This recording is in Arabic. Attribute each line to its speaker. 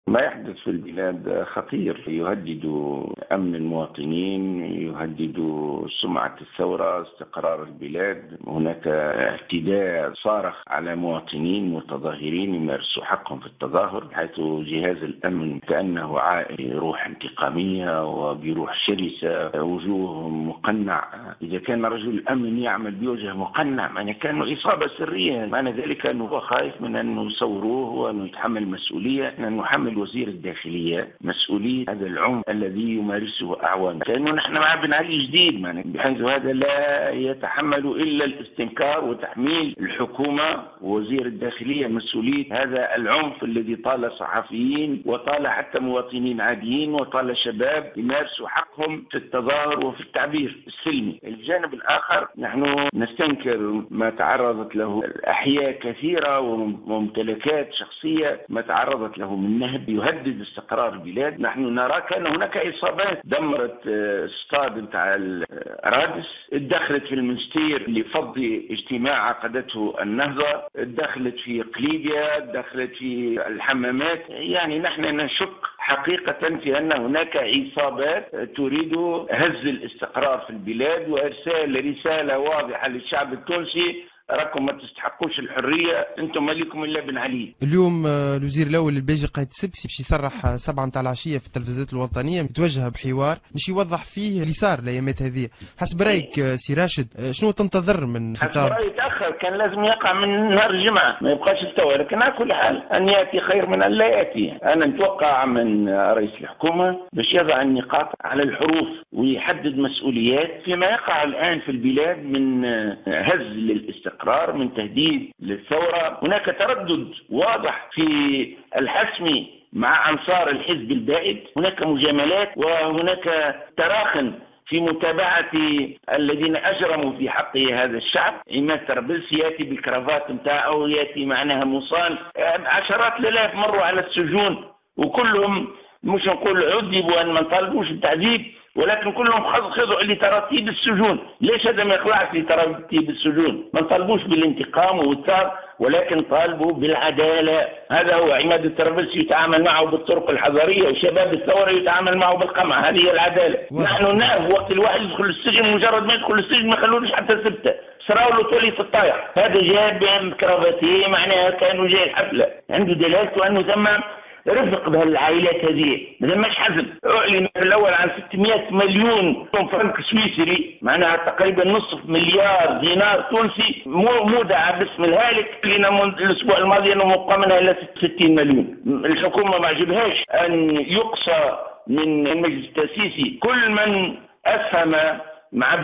Speaker 1: ما يحدث في البلاد خطير، يهدد أمن المواطنين، يهدد سمعة الثورة، استقرار البلاد. هناك اعتداء صارخ على مواطنين متظاهرين يمارسوا حقهم في التظاهر، حيث جهاز الأمن كأنه روح انتقامية وبروح شرسة، وجوه مقنع. إذا كان رجل الأمن يعمل بوجه مقنع معنى كانه إصابة سرية، معنى ذلك أنه هو خايف من أن يصوروه وأنه يتحمل مسؤولية، أن نحمل وزير الداخلية مسؤولية هذا العنف الذي يمارسه أعوام، كأنه نحن مع بن علي جديد، بحيث هذا لا يتحمل إلا الاستنكار وتحميل الحكومة ووزير الداخلية مسؤولية هذا العنف الذي طال صحفيين وطال حتى مواطنين عاديين وطال شباب يمارسوا حقهم في التظاهر وفي التعبير السلمي. الجانب الآخر نحن نستنكر ما تعرضت له أحياء كثيرة وممتلكات شخصية ما تعرضت له من نهب يهدد استقرار البلاد. نحن نرى كان هناك إصابات دمرت استاد نتاع الرادس، دخلت في المنستير لفض اجتماع عقدته النهضة، دخلت في قليبيا، دخلت في الحمامات. يعني نحن نشك حقيقة في أن هناك عصابات تريد هز الاستقرار في البلاد وإرسال رسالة واضحة للشعب التونسي: راكم ما تستحقوش الحريه، انتم ما لكم الا بن علي.
Speaker 2: اليوم الوزير الاول الباجي قايد السبسي باش يصرح 7 متاع العشيه في التلفزيونات الوطنيه، يتوجه بحوار باش يوضح فيه اللي صار الايامات هذه. حسب رايك سي راشد شنو تنتظر من خطاب؟
Speaker 1: حسب رايي تاخر، كان لازم يقع من نهار الجمعه، ما يبقاش التوا، لكن على كل حال ان ياتي خير من ان لا ياتي. انا نتوقع من رئيس الحكومه باش يضع النقاط على الحروف ويحدد مسؤوليات فيما يقع الان في البلاد من هز للاستقرار، من تهديد للثورة. هناك تردد واضح في الحسم مع أنصار الحزب البائد، هناك مجاملات وهناك تراخٍ في متابعة الذين أجرموا في حق هذا الشعب. عماد طرابلسي يأتي بالكرافات متاعه، يأتي معناها مصان، عشرات الآلاف مروا على السجون وكلهم مش نقول عذبوا أن ما نطالبوش بالتعذيب، ولكن كلهم خضعوا لتراتيب السجون. ليش هذا ما يخضعش لتراتيب السجون؟ ما نطالبوش بالانتقام والثار، ولكن طالبوا بالعدالة. هذا هو. عماد الطرابلسي يتعامل معه بالطرق الحضارية، وشباب الثورة يتعامل معه بالقمع. هذه هي العدالة. نحن نعرف وقت الواحد يدخل السجن، مجرد ما يدخل السجن ما يخلونش حتى سبتة، سراو له طولي في الطايح. هذا جاب كرافتيه معناها كانوا جاي الحفلة، عنده دلالته أنه ثم رفق بهالعائلات هذه. ما ماش حزم. اعلن في الاول عن 600 مليون فرنك سويسري، معناها تقريبا نصف مليار دينار تونسي مودع باسم الهالك. لنا الاسبوع الماضي انه مبقى منها الى 60 مليون. الحكومه ما عجبهاش ان يقصى من المجلس التاسيسي كل من اسهم مع